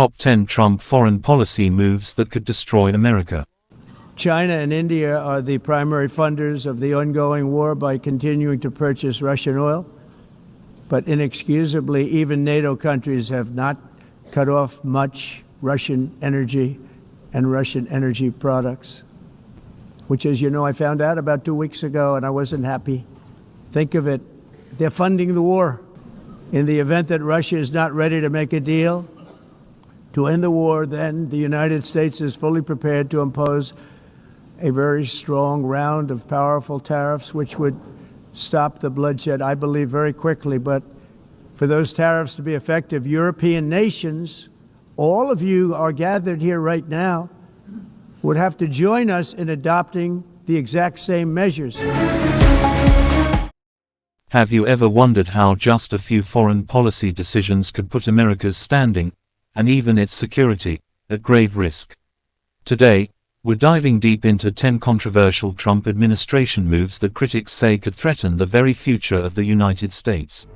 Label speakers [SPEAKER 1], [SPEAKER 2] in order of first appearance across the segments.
[SPEAKER 1] Top 10 Trump foreign policy moves that could destroy America.
[SPEAKER 2] China and India are the primary funders of the ongoing war by continuing to purchase Russian oil. But inexcusably, even NATO countries have not cut off much Russian energy and Russian energy products, which, as you know, I found out about 2 weeks ago, and I wasn't happy. Think of it. They're funding the war. In the event that Russia is not ready to make a deal to end the war, then the United States is fully prepared to impose a very strong round of powerful tariffs, which would stop the bloodshed, I believe, very quickly. But for those tariffs to be effective, European nations, all of you are gathered here right now, would have to join us in adopting the exact same measures.
[SPEAKER 1] Have you ever wondered how just a few foreign policy decisions could put America's standing, and even its security, at grave risk? Today, we're diving deep into 10 controversial Trump administration moves that critics say could threaten the very future of the United States.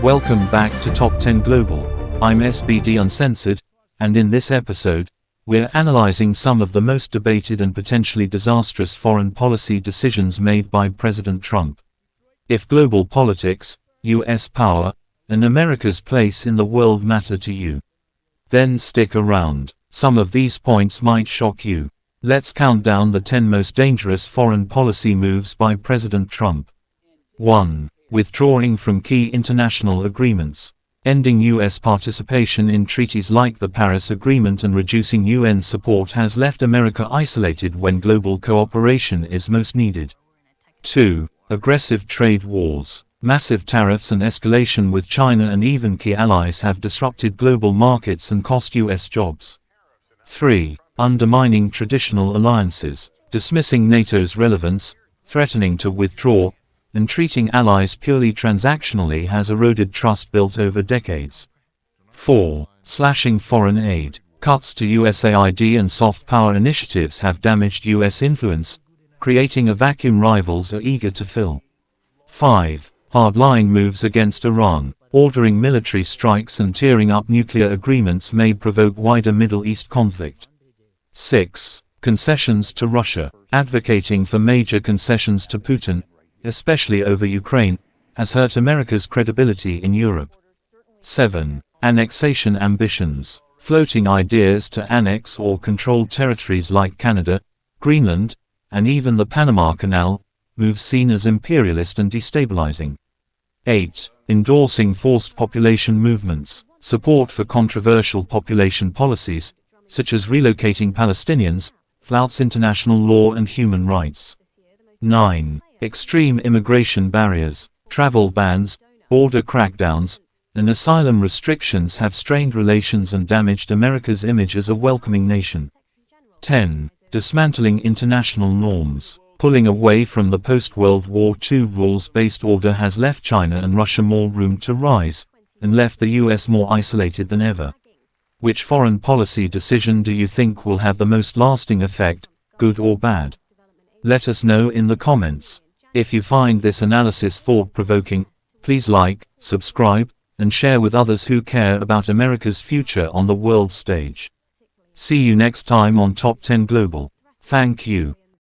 [SPEAKER 1] Welcome back to Top 10 Global. I'm SBD Uncensored, and in this episode, we're analyzing some of the most debated and potentially disastrous foreign policy decisions made by President Trump. If global politics, U.S. power, and America's place in the world matter to you, then stick around. Some of these points might shock you. Let's count down the 10 most dangerous foreign policy moves by President Trump. 1. Withdrawing from key international agreements. Ending U.S. participation in treaties like the Paris Agreement and reducing UN support has left America isolated when global cooperation is most needed. 2. Aggressive trade wars. Massive tariffs and escalation with China and even key allies have disrupted global markets and cost U.S. jobs. 3. Undermining traditional alliances. Dismissing NATO's relevance, threatening to withdraw, and treating allies purely transactionally has eroded trust built over decades. 4. Slashing foreign aid. Cuts to USAID and soft power initiatives have damaged U.S. influence, creating a vacuum rivals are eager to fill. 5. Hardline moves against Iran. Ordering military strikes and tearing up nuclear agreements may provoke wider Middle East conflict. 6. Concessions to Russia. Advocating for major concessions to Putin, especially over Ukraine, has hurt America's credibility in Europe. 7. Annexation ambitions. Floating ideas to annex or control territories like Canada, Greenland, and even the Panama Canal, moves seen as imperialist and destabilizing. 8. Endorsing forced population movements. Support for controversial population policies, such as relocating Palestinians, flouts international law and human rights. 9. Extreme immigration barriers. Travel bans, border crackdowns, and asylum restrictions have strained relations and damaged America's image as a welcoming nation. 10. Dismantling international norms. Pulling away from the post-World War II rules-based order has left China and Russia more room to rise, and left the US more isolated than ever. Which foreign policy decision do you think will have the most lasting effect, good or bad? Let us know in the comments. If you find this analysis thought-provoking, please like, subscribe, and share with others who care about America's future on the world stage. See you next time on Top 10 Global. Thank you.